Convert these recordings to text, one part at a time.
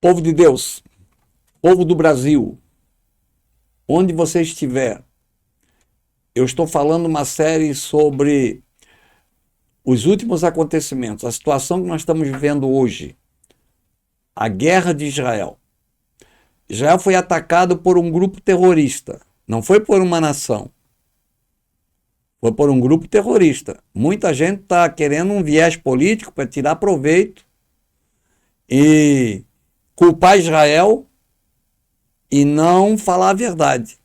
Povo de Deus, povo do Brasil, onde você estiver, eu estou falando uma série sobre os últimos acontecimentos, a situação que nós estamos vivendo hoje, a guerra de Israel. Israel foi atacado por um grupo terrorista, não foi por uma nação, foi por um grupo terrorista. Muita gente está querendo um viés político para tirar proveito e culpar Israel e não falar a verdade.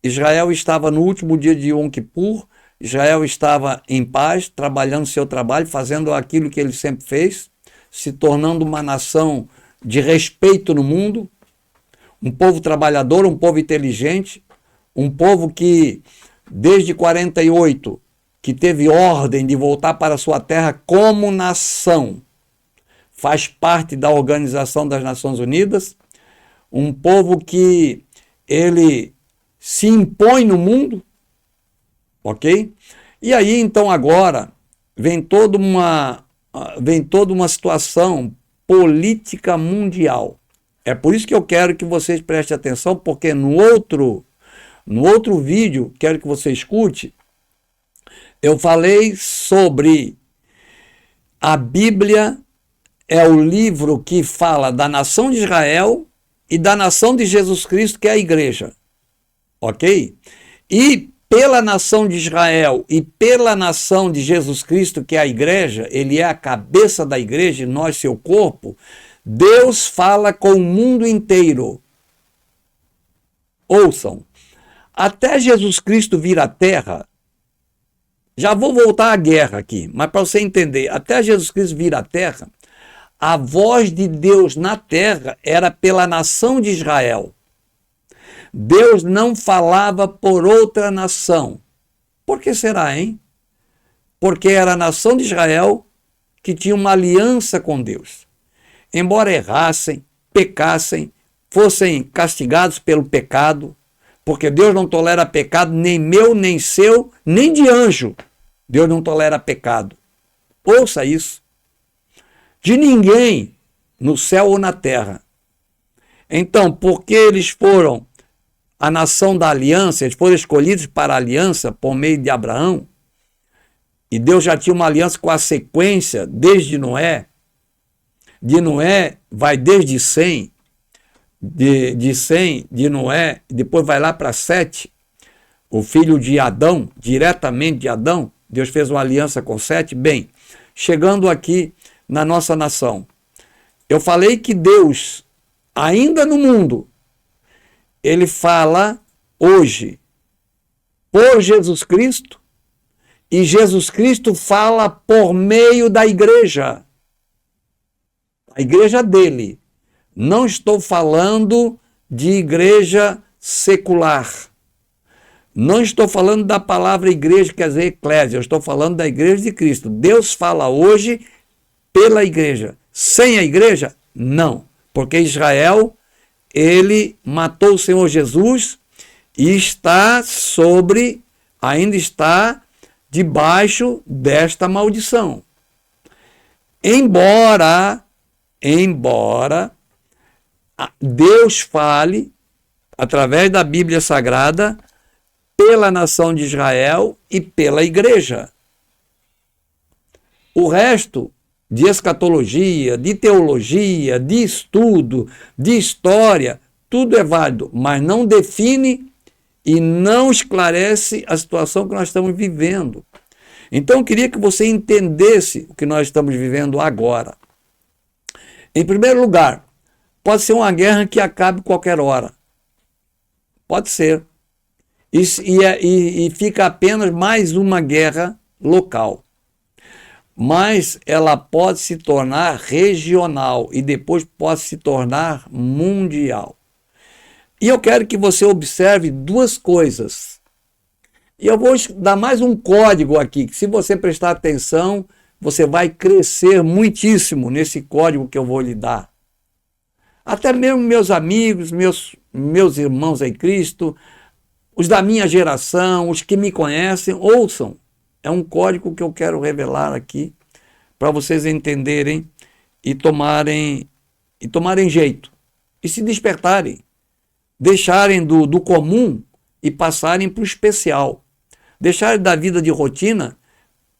Israel estava no último dia de Yom Kippur, Israel estava em paz, trabalhando seu trabalho, fazendo aquilo que ele sempre fez, se tornando uma nação de respeito no mundo, um povo trabalhador, um povo inteligente, um povo que, desde 48, que teve ordem de voltar para sua terra como nação, faz parte da Organização das Nações Unidas, um povo que ele se impõe no mundo, ok? E aí, então, agora, vem toda uma situação política mundial. É por isso que eu quero que vocês prestem atenção, porque no outro vídeo, quero que você escute, eu falei sobre a Bíblia é o livro que fala da nação de Israel e da nação de Jesus Cristo, que é a igreja. Ok? E pela nação de Israel e pela nação de Jesus Cristo, que é a igreja, ele é a cabeça da igreja e nós seu corpo, Deus fala com o mundo inteiro. Ouçam, até Jesus Cristo vir à terra, já vou voltar à guerra aqui, mas para você entender, até Jesus Cristo vir à terra, a voz de Deus na terra era pela nação de Israel. Deus não falava por outra nação. Por que será, hein? Porque era a nação de Israel que tinha uma aliança com Deus. Embora errassem, pecassem, fossem castigados pelo pecado, porque Deus não tolera pecado nem meu, nem seu, nem de anjo. Deus não tolera pecado. Ouça isso. De ninguém no céu ou na terra. Então, porque eles foram a nação da aliança, eles foram escolhidos para a aliança por meio de Abraão, e Deus já tinha uma aliança com a sequência desde Noé. De Noé vai desde 100, de 100 de Noé, depois vai lá para 7, o filho de Adão, diretamente de Adão, Deus fez uma aliança com 7. Bem, chegando aqui na nossa nação, eu falei que Deus, ainda no mundo, ele fala hoje por Jesus Cristo e Jesus Cristo fala por meio da igreja. A igreja dele. Não estou falando de igreja secular. Não estou falando da palavra igreja, quer dizer eclésia. Eu estou falando da igreja de Cristo. Deus fala hoje pela igreja. Sem a igreja? Não. Porque Israel, ele matou o Senhor Jesus e ainda está debaixo desta maldição. Embora Deus fale, através da Bíblia Sagrada, pela nação de Israel e pela igreja. O resto de escatologia, de teologia, de estudo, de história, tudo é válido, mas não define e não esclarece a situação que nós estamos vivendo. Então eu queria que você entendesse o que nós estamos vivendo agora. Em primeiro lugar, pode ser uma guerra que acabe qualquer hora. Pode ser. E fica apenas mais uma guerra local. Mas ela pode se tornar regional e depois pode se tornar mundial. E eu quero que você observe duas coisas. E eu vou dar mais um código aqui, que se você prestar atenção, você vai crescer muitíssimo nesse código que eu vou lhe dar. Até mesmo meus amigos, meus irmãos em Cristo, os da minha geração, os que me conhecem, ouçam. É um código que eu quero revelar aqui para vocês entenderem e tomarem jeito. e se despertarem, deixarem do comum e passarem para o especial, deixarem da vida de rotina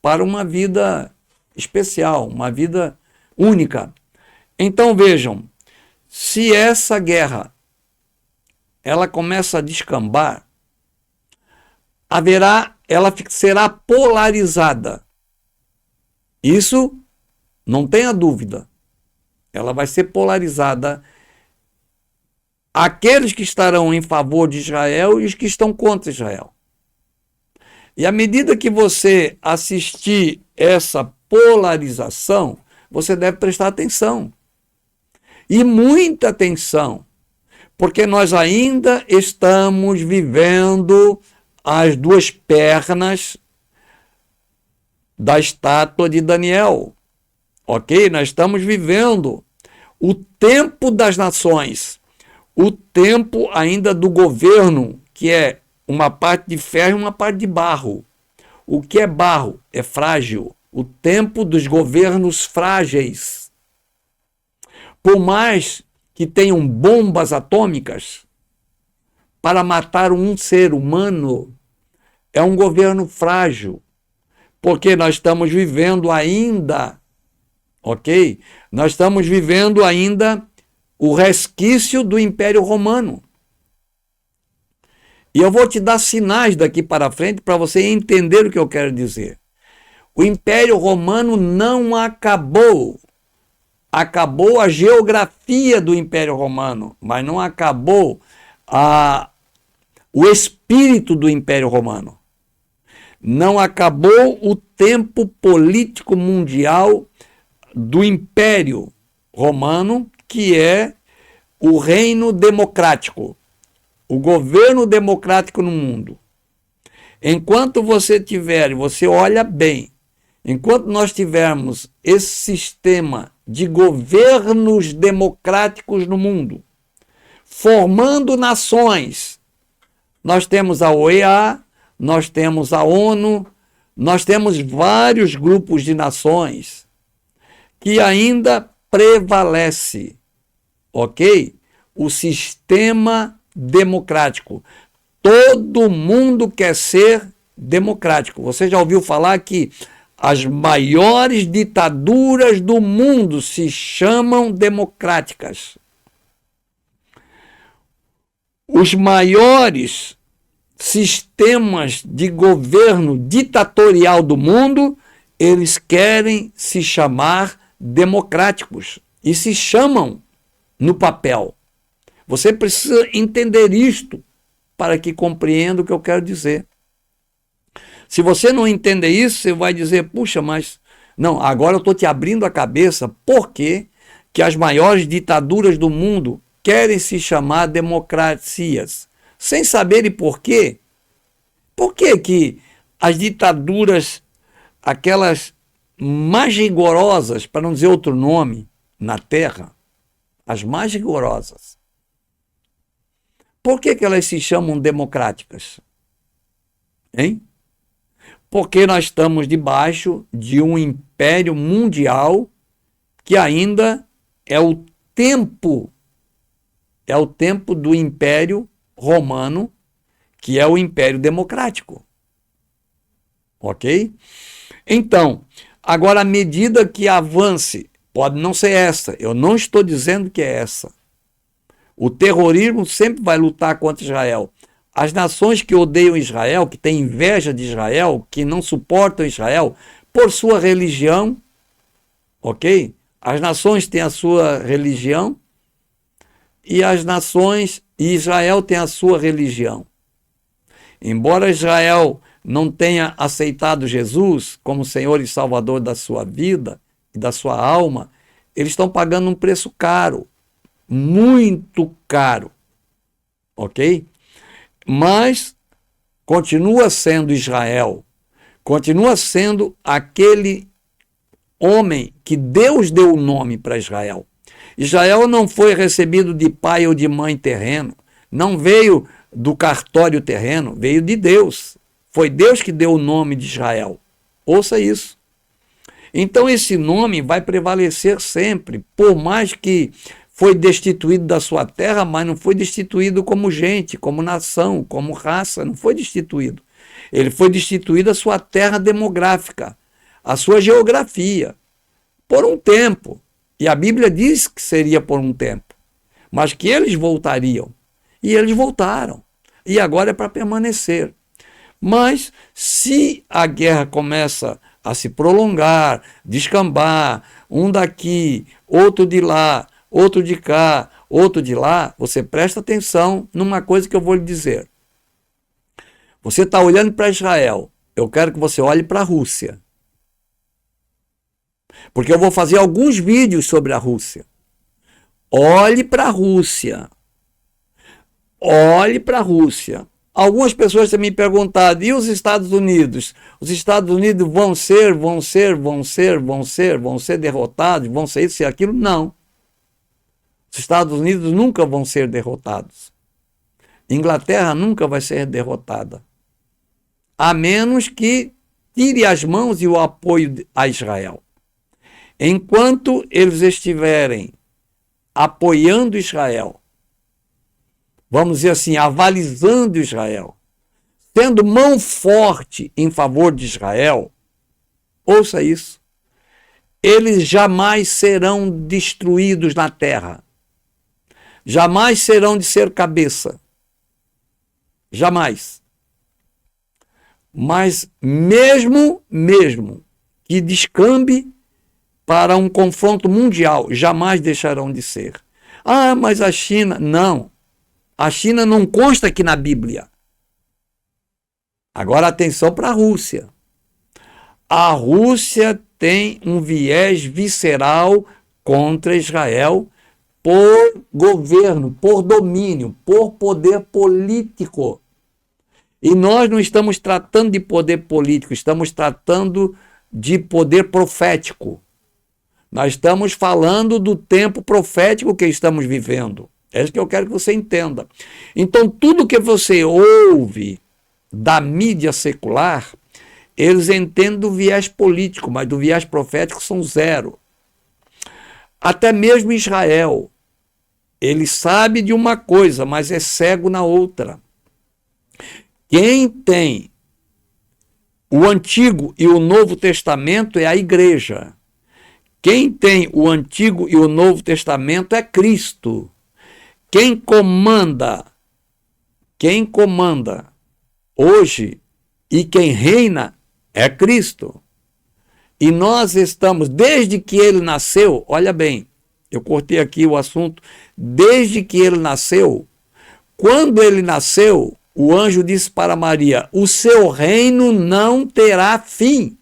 para uma vida especial, uma vida única. Então vejam, se essa guerra ela começa a descambar, ela será polarizada. Isso não tenha dúvida. Ela vai ser polarizada. Aqueles que estarão em favor de Israel e os que estão contra Israel. E à medida que você assistir essa polarização, você deve prestar atenção. E muita atenção, porque nós ainda estamos vivendo as duas pernas da estátua de Daniel. Ok? Nós estamos vivendo o tempo das nações, o tempo ainda do governo, que é uma parte de ferro e uma parte de barro. O que é barro? É frágil. O tempo dos governos frágeis. Por mais que tenham bombas atômicas para matar um ser humano, é um governo frágil, porque nós estamos vivendo ainda, ok? Nós estamos vivendo ainda o resquício do Império Romano. E eu vou te dar sinais daqui para frente para você entender o que eu quero dizer. O Império Romano não acabou. Acabou a geografia do Império Romano, mas não acabou o espírito do Império Romano. Não acabou o tempo político mundial do Império Romano, que é o reino democrático, o governo democrático no mundo. Enquanto você olha bem, enquanto nós tivermos esse sistema de governos democráticos no mundo, formando nações, nós temos a OEA, nós temos a ONU, nós temos vários grupos de nações que ainda prevalece, ok? O sistema democrático. Todo mundo quer ser democrático. Você já ouviu falar que as maiores ditaduras do mundo se chamam democráticas. Os maiores sistemas de governo ditatorial do mundo, eles querem se chamar democráticos e se chamam no papel. Você precisa entender isto para que compreenda o que eu quero dizer. Se você não entender isso, você vai dizer, puxa, mas não, agora eu estou te abrindo a cabeça. Por que as maiores ditaduras do mundo querem se chamar democracias? Sem saberem por quê. Por que as ditaduras, aquelas mais rigorosas, para não dizer outro nome, na Terra, as mais rigorosas, por que elas se chamam democráticas? Hein? Porque nós estamos debaixo de um império mundial que ainda é o tempo do Império Romano, que é o Império Democrático. Ok? Então, agora, à medida que avance, pode não ser essa, eu não estou dizendo que é essa. O terrorismo sempre vai lutar contra Israel. As nações que odeiam Israel, que têm inveja de Israel, que não suportam Israel, por sua religião, ok? As nações têm a sua religião e Israel tem a sua religião. Embora Israel não tenha aceitado Jesus como Senhor e Salvador da sua vida e da sua alma, eles estão pagando um preço caro, muito caro, ok? Mas continua sendo Israel, continua sendo aquele homem que Deus deu o nome para Israel. Israel não foi recebido de pai ou de mãe terreno, não veio do cartório terreno, veio de Deus. Foi Deus que deu o nome de Israel. Ouça isso. Então esse nome vai prevalecer sempre, por mais que foi destituído da sua terra, mas não foi destituído como gente, como nação, como raça, não foi destituído. Ele foi destituído da sua terra demográfica, a sua geografia, por um tempo. E a Bíblia diz que seria por um tempo, mas que eles voltariam. E eles voltaram. E agora é para permanecer. Mas se a guerra começa a se prolongar, descambar, um daqui, outro de lá, outro de cá, outro de lá, você presta atenção numa coisa que eu vou lhe dizer. Você está olhando para Israel, eu quero que você olhe para a Rússia. Porque eu vou fazer alguns vídeos sobre a Rússia. Olhe para a Rússia. Olhe para a Rússia. Algumas pessoas têm me perguntado, e os Estados Unidos? Os Estados Unidos vão ser derrotados? Vão ser isso e aquilo? Não. Os Estados Unidos nunca vão ser derrotados. Inglaterra nunca vai ser derrotada. A menos que tire as mãos e o apoio a Israel. Enquanto eles estiverem apoiando Israel, vamos dizer assim, avalizando Israel, tendo mão forte em favor de Israel, ouça isso, eles jamais serão destruídos na terra. Jamais serão de ser cabeça. Jamais. Mas mesmo que descambe para um confronto mundial, jamais deixarão de ser. Ah, mas a China... Não. A China não consta aqui na Bíblia. Agora atenção para a Rússia. A Rússia tem um viés visceral contra Israel por governo, por domínio, por poder político. E nós não estamos tratando de poder político, estamos tratando de poder profético. Nós estamos falando do tempo profético que estamos vivendo. É isso que eu quero que você entenda. Então, tudo que você ouve da mídia secular, eles entendem do viés político, mas do viés profético são zero. Até mesmo Israel, ele sabe de uma coisa, mas é cego na outra. Quem tem o Antigo e o Novo Testamento é a igreja. Quem tem o Antigo e o Novo Testamento é Cristo. Quem comanda hoje e quem reina é Cristo. E nós estamos, desde que ele nasceu, olha bem, eu cortei aqui o assunto, desde que ele nasceu, quando ele nasceu, o anjo disse para Maria, o seu reino não terá fim.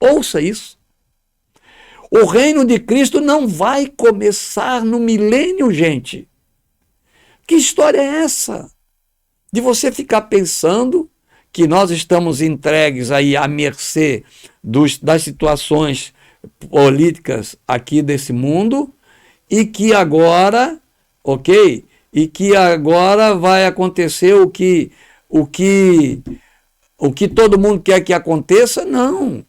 Ouça isso. O reino de Cristo não vai começar no milênio, gente. Que história é essa? De você ficar pensando que nós estamos entregues aí à mercê das situações políticas aqui desse mundo e que agora, ok? E que agora vai acontecer o que todo mundo quer que aconteça? Não.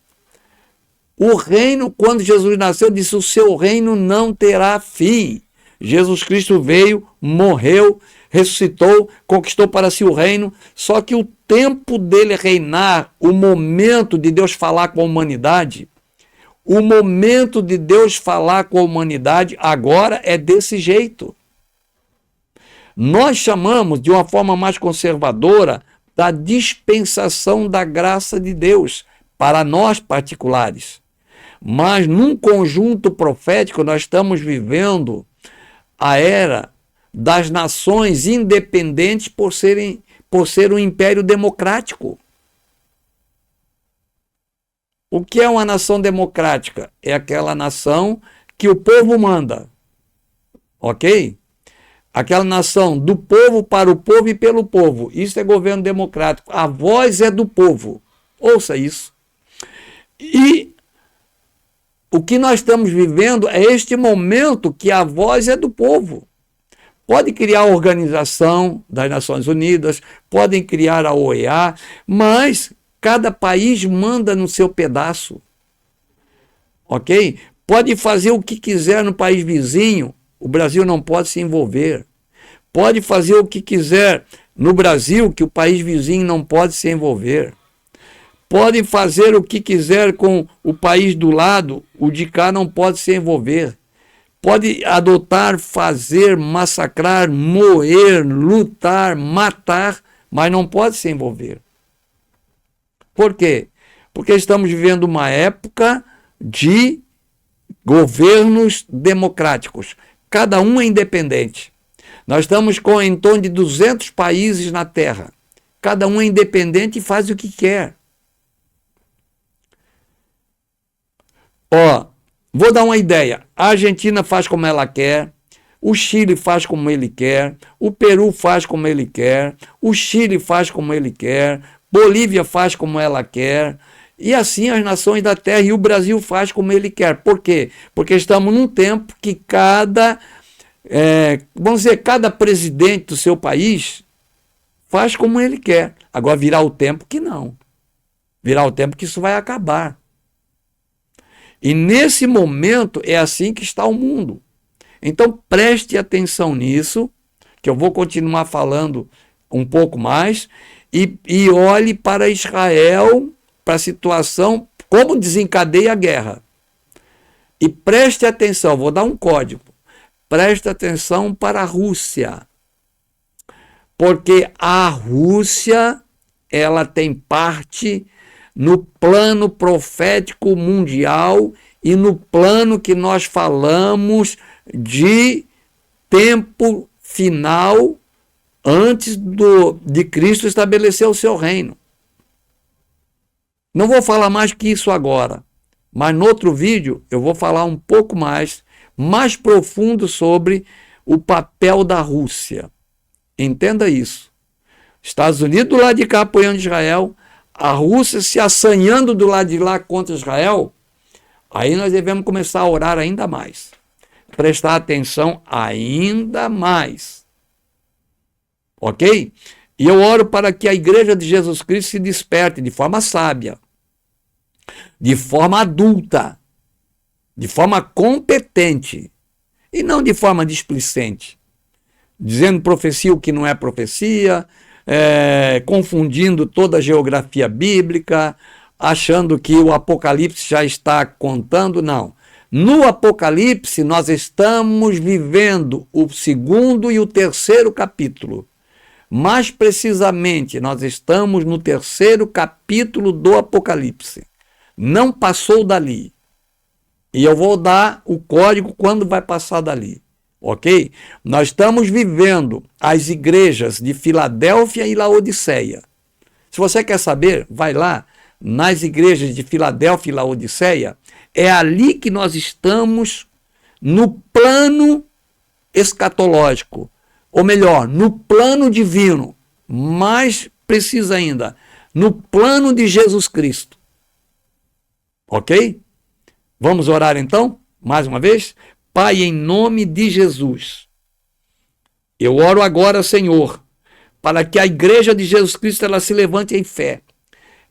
O reino, quando Jesus nasceu, disse, o seu reino não terá fim. Jesus Cristo veio, morreu, ressuscitou, conquistou para si o reino, só que o tempo dele reinar, o momento de Deus falar com a humanidade, agora é desse jeito. Nós chamamos, de uma forma mais conservadora, da dispensação da graça de Deus, para nós particulares. Mas num conjunto profético nós estamos vivendo a era das nações independentes por ser um império democrático. O que é uma nação democrática? É aquela nação que o povo manda, ok? Aquela nação do povo para o povo e pelo povo. Isso é governo democrático. A voz é do povo. Ouça isso. E o que nós estamos vivendo é este momento que a voz é do povo. Pode criar a Organização das Nações Unidas, podem criar a OEA, mas cada país manda no seu pedaço. Ok? Pode fazer o que quiser no país vizinho, o Brasil não pode se envolver. Pode fazer o que quiser no Brasil, que o país vizinho não pode se envolver. Podem fazer o que quiser com o país do lado, o de cá não pode se envolver. Pode adotar, fazer, massacrar, moer, lutar, matar, mas não pode se envolver. Por quê? Porque estamos vivendo uma época de governos democráticos. Cada um é independente. Nós estamos com em torno de 200 países na Terra. Cada um é independente e faz o que quer. Ó, vou dar uma ideia. A Argentina faz como ela quer, o Chile faz como ele quer, o Peru faz como ele quer, o Chile faz como ele quer, Bolívia faz como ela quer, e assim as nações da Terra, e o Brasil faz como ele quer. Por quê? Porque estamos num tempo que cada presidente do seu país faz como ele quer. Agora virá o tempo que não. Virá o tempo que isso vai acabar. E nesse momento é assim que está o mundo. Então preste atenção nisso, que eu vou continuar falando um pouco mais, e olhe para Israel, para a situação, como desencadeia a guerra. E preste atenção, vou dar um código. Preste atenção para a Rússia. Porque a Rússia, ela tem parte no plano profético mundial e no plano que nós falamos de tempo final antes de Cristo estabelecer o seu reino. Não vou falar mais que isso agora, mas no outro vídeo eu vou falar um pouco mais profundo sobre o papel da Rússia. Entenda isso. Estados Unidos do lado de cá apoiando Israel, a Rússia se assanhando do lado de lá contra Israel, aí nós devemos começar a orar ainda mais. Prestar atenção ainda mais. Ok? E eu oro para que a Igreja de Jesus Cristo se desperte de forma sábia, de forma adulta, de forma competente, e não de forma displicente, dizendo profecia o que não é profecia, confundindo toda a geografia bíblica, achando que o Apocalipse já está contando. Não. No Apocalipse, nós estamos vivendo o 2º e o 3º capítulo. Mais precisamente, nós estamos no 3º capítulo do Apocalipse. Não passou dali. E eu vou dar o código quando vai passar dali. Ok? Nós estamos vivendo as igrejas de Filadélfia e Laodiceia. Se você quer saber, vai lá nas igrejas de Filadélfia e Laodiceia. É ali que nós estamos no plano escatológico. Ou melhor, no plano divino. Mais precisa ainda, no plano de Jesus Cristo. Ok? Vamos orar então? Mais uma vez? Pai, em nome de Jesus, eu oro agora, Senhor, para que a igreja de Jesus Cristo ela se levante em fé,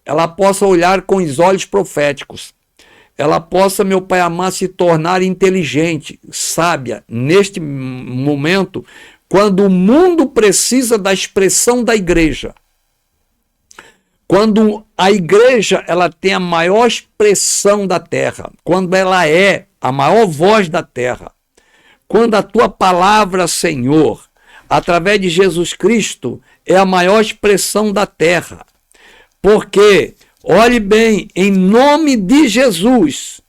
ela possa olhar com os olhos proféticos, ela possa, meu Pai amado, se tornar inteligente, sábia, neste momento, quando o mundo precisa da expressão da igreja. Quando a igreja ela tem a maior expressão da terra, quando ela é a maior voz da terra, quando a tua palavra, Senhor, através de Jesus Cristo, é a maior expressão da terra. Porque, olhe bem, em nome de Jesus,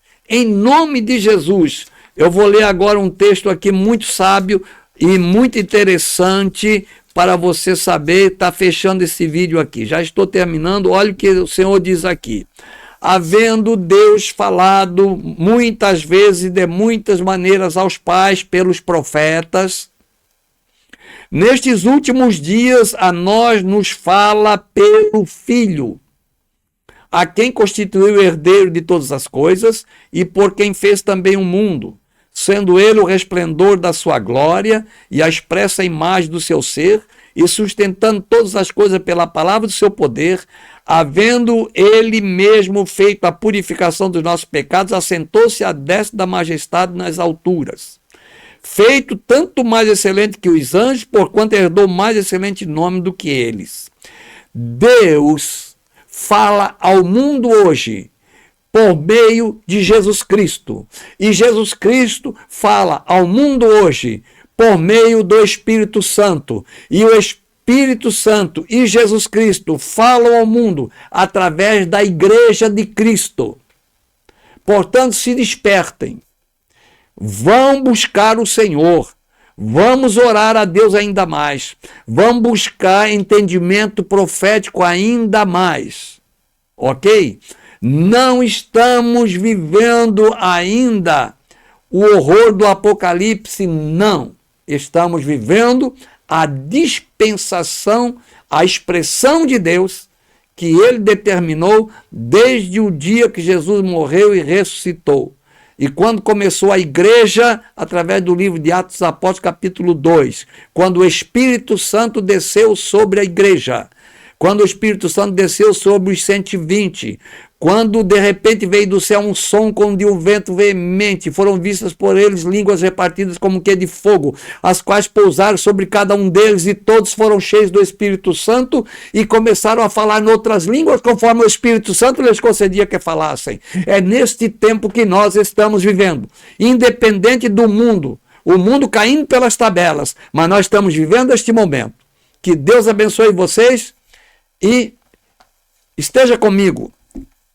eu vou ler agora um texto aqui muito sábio e muito interessante para você saber, está fechando esse vídeo aqui. Já estou terminando, olha o que o Senhor diz aqui. Havendo Deus falado muitas vezes, de muitas maneiras aos pais pelos profetas, nestes últimos dias a nós nos fala pelo Filho, a quem constituiu o herdeiro de todas as coisas e por quem fez também o mundo, sendo ele o resplendor da sua glória e a expressa imagem do seu ser, e sustentando todas as coisas pela palavra do seu poder, havendo ele mesmo feito a purificação dos nossos pecados, assentou-se à destra da majestade nas alturas. Feito tanto mais excelente que os anjos, porquanto herdou mais excelente nome do que eles. Deus fala ao mundo hoje por meio de Jesus Cristo. E Jesus Cristo fala ao mundo hoje por meio do Espírito Santo. E o Espírito Santo e Jesus Cristo falam ao mundo através da Igreja de Cristo. Portanto, se despertem. Vão buscar o Senhor. Vamos orar a Deus ainda mais. Vamos buscar entendimento profético ainda mais. Ok? Não estamos vivendo ainda o horror do Apocalipse, não. Estamos vivendo a dispensação, a expressão de Deus que ele determinou desde o dia que Jesus morreu e ressuscitou. E quando começou a igreja, através do livro de Atos dos Apóstolos, capítulo 2, quando o Espírito Santo desceu sobre a igreja, quando o Espírito Santo desceu sobre os 120, quando de repente veio do céu um som como de um vento veemente, foram vistas por eles línguas repartidas como que de fogo, as quais pousaram sobre cada um deles, e todos foram cheios do Espírito Santo e começaram a falar em outras línguas, conforme o Espírito Santo lhes concedia que falassem. É neste tempo que nós estamos vivendo, independente do mundo, o mundo caindo pelas tabelas, mas nós estamos vivendo este momento. Que Deus abençoe vocês e esteja comigo.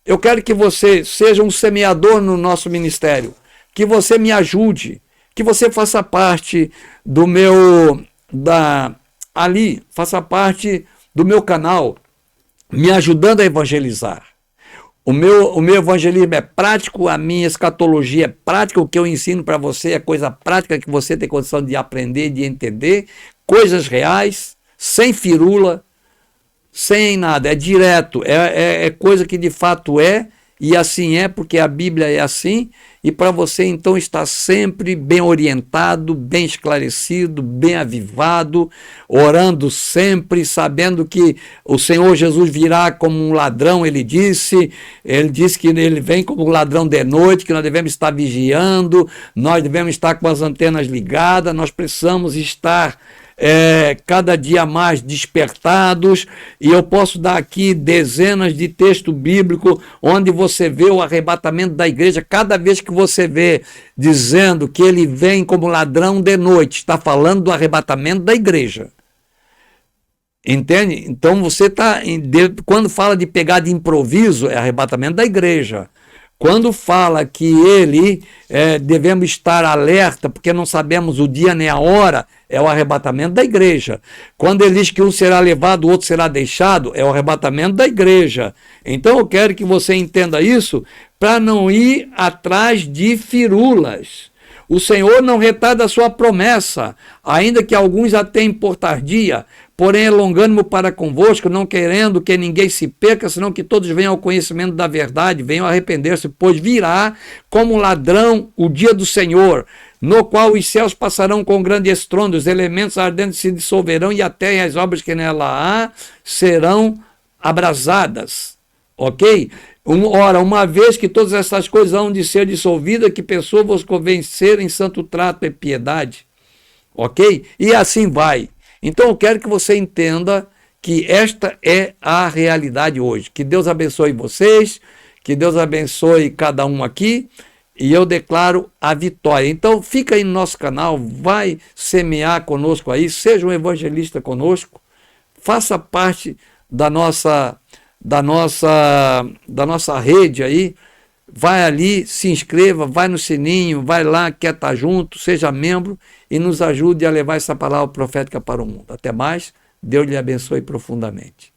Eu quero que você seja um semeador no nosso ministério, que você me ajude, que você faça parte do faça parte do meu canal, me ajudando a evangelizar. O meu evangelismo é prático, a minha escatologia é prática, o que eu ensino para você é coisa prática que você tem condição de aprender, de entender, coisas reais, sem firula, sem nada, é direto, é coisa que de fato é, e assim é, porque a Bíblia é assim, e para você então estar sempre bem orientado, bem esclarecido, bem avivado, orando sempre, sabendo que o Senhor Jesus virá como um ladrão, ele disse que ele vem como um ladrão de noite, que nós devemos estar vigiando, nós devemos estar com as antenas ligadas, nós precisamos estar cada dia mais despertados, e eu posso dar aqui dezenas de textos bíblicos onde você vê o arrebatamento da igreja. Cada vez que você vê dizendo que ele vem como ladrão de noite, está falando do arrebatamento da igreja. Entende? Então você quando fala de pegar de improviso, é arrebatamento da igreja. Quando fala que devemos estar alerta, porque não sabemos o dia nem a hora, é o arrebatamento da igreja. Quando ele diz que um será levado, o outro será deixado, é o arrebatamento da igreja. Então eu quero que você entenda isso para não ir atrás de firulas. O Senhor não retarda a sua promessa, ainda que alguns a tenham por tardia, porém alongando-me para convosco, não querendo que ninguém se perca, senão que todos venham ao conhecimento da verdade, venham arrepender-se, pois virá como ladrão o dia do Senhor, no qual os céus passarão com grande estrondo, os elementos ardentes se dissolverão, e a terra e as obras que nela há serão abrasadas. Ok? Ora, uma vez que todas essas coisas hão de ser dissolvidas, que pessoa vos convencer em santo trato e piedade. Ok? E assim vai. Então eu quero que você entenda que esta é a realidade hoje. Que Deus abençoe vocês, que Deus abençoe cada um aqui, e eu declaro a vitória. Então fica aí no nosso canal, vai semear conosco aí, seja um evangelista conosco, faça parte da nossa rede aí, vai ali, se inscreva, vai no sininho, vai lá, quer estar junto, seja membro e nos ajude a levar essa palavra profética para o mundo. Até mais, Deus lhe abençoe profundamente.